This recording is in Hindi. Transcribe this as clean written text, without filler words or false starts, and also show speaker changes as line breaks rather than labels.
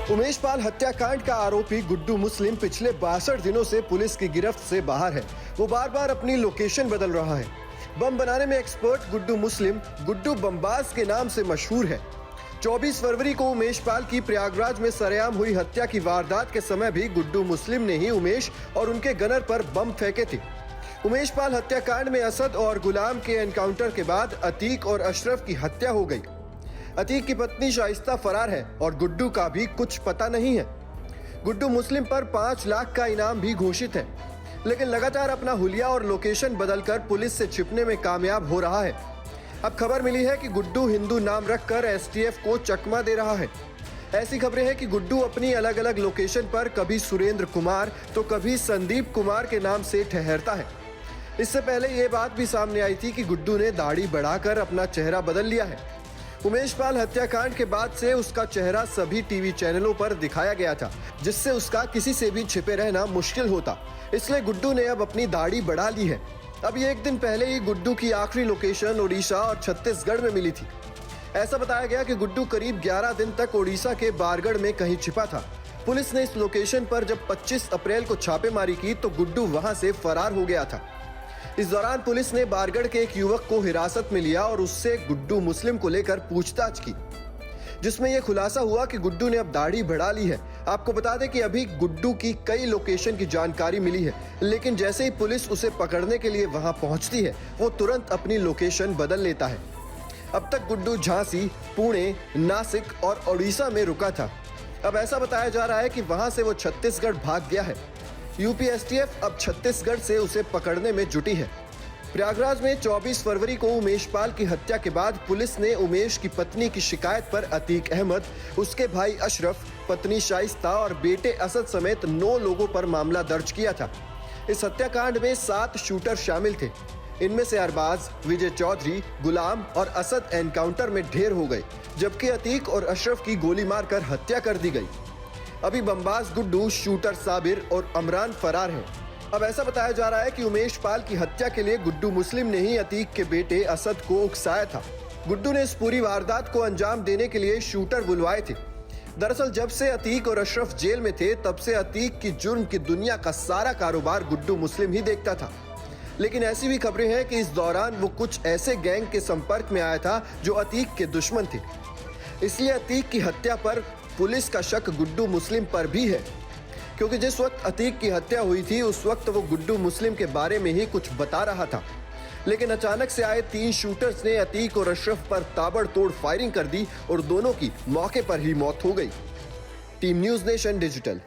उमेश पाल हत्याकांड का आरोपी गुड्डू मुस्लिम पिछले 62 दिनों से पुलिस की गिरफ्त से बाहर है। वो बार बार अपनी लोकेशन बदल रहा है। बम बनाने में एक्सपर्ट गुड्डू मुस्लिम गुड्डू बमबाज के नाम से मशहूर है। 24 फरवरी को उमेश पाल की प्रयागराज में सरेआम हुई हत्या की वारदात के समय भी गुड्डू मुस्लिम ने ही उमेश और उनके गनर पर बम फेंके थे। उमेश पाल हत्याकांड में असद और गुलाम के एनकाउंटर के बाद अतीक और अशरफ की हत्या हो गई। अतीक की पत्नी शाइस्ता फरार है और गुड्डू का भी कुछ पता नहीं है। गुड्डू मुस्लिम पर 5 लाख का इनाम भी घोषित है, लेकिन लगातार अपना हुलिया और लोकेशन बदलकर पुलिस से छिपने में कामयाब हो रहा है। अब खबर मिली है कि गुड्डू हिंदू नाम रखकर एसटीएफ को चकमा दे रहा है। ऐसी खबरें हैं कि गुड्डू अपनी अलग अलग लोकेशन पर कभी सुरेंद्र कुमार तो कभी संदीप कुमार के नाम से ठहरता है। इससे पहले ये बात भी सामने आई थी कि गुड्डू ने दाढ़ी बढ़ाकर अपना चेहरा बदल लिया है। उमेश पाल हत्याकांड के बाद से उसका चेहरा सभी टीवी चैनलों पर दिखाया गया था, जिससे उसका किसी से भी छिपे रहना मुश्किल होता। इसलिए गुड्डू ने अब अपनी दाढ़ी बढ़ा ली है। अभी एक दिन पहले ही गुड्डू की आखिरी लोकेशन ओडिशा और छत्तीसगढ़ में मिली थी। ऐसा बताया गया कि गुड्डू करीब 11 दिन तक ओडिशा के बारगढ़ में कहीं छिपा था। पुलिस ने इस लोकेशन पर जब 25 अप्रैल को छापेमारी की तो गुड्डू वहां से फरार हो गया था। इस दौरान पुलिस ने बारगढ़ के एक युवक को हिरासत में लिया और उससे गुड्डू मुस्लिम को लेकर पूछताछ की, जिसमें यह खुलासा हुआ कि गुड्डू ने अब दाढ़ी बढ़ा ली है। आपको बता दें कि अभी गुड्डू की कई लोकेशन की जानकारी मिली है, लेकिन जैसे ही पुलिस उसे पकड़ने के लिए वहां पहुंचती है, वो तुरंत अपनी लोकेशन बदल लेता है। अब तक गुड्डू झांसी, पुणे, नासिक और ओडिशा में रुका था। अब ऐसा बताया जा रहा है कि वहां से वो छत्तीसगढ़ भाग गया है। यूपी एसटीएफ अब छत्तीसगढ़ से उसे पकड़ने में जुटी है। प्रयागराज में 24 फरवरी को उमेश पाल की हत्या के बाद पुलिस ने उमेश की पत्नी की शिकायत पर अतीक अहमद, उसके भाई अशरफ, पत्नी शाइस्ता और बेटे असद समेत 9 लोगों पर मामला दर्ज किया था। इस हत्याकांड में 7 शूटर शामिल थे। इनमें से अरबाज, विजय चौधरी, गुलाम और असद एनकाउंटर में ढेर हो गए, जबकि अतीक और अशरफ की गोली मारकर हत्या कर दी गई। अभी बमबाज गुड्डू, शूटर साबिर और अमरान फरार हैं। अब ऐसा बताया जा रहा है कि उमेश पाल की हत्या के लिए गुड्डू मुस्लिम ने ही अतीक के बेटे असद को उकसाया था। गुड्डू ने इस पूरी वारदात को अंजाम देने के लिए शूटर बुलवाए थे। दरअसल जब से अतीक और अशरफ जेल में थे, तब से अतीक की जुर्म की दुनिया का सारा कारोबार गुड्डू मुस्लिम ही देखता था। लेकिन ऐसी भी खबरें हैं कि इस दौरान वो कुछ ऐसे गैंग के संपर्क में आया था जो अतीक के दुश्मन थे। इसलिए अतीक की हत्या पर पुलिस का शक गुड्डू मुस्लिम पर भी है, क्योंकि जिस वक्त अतीक की हत्या हुई थी उस वक्त वो गुड्डू मुस्लिम के बारे में ही कुछ बता रहा था। लेकिन अचानक से आए 3 शूटर्स ने अतीक और अशरफ पर ताबड़तोड़ फायरिंग कर दी और दोनों की मौके पर ही मौत हो गई। Team news nation digital.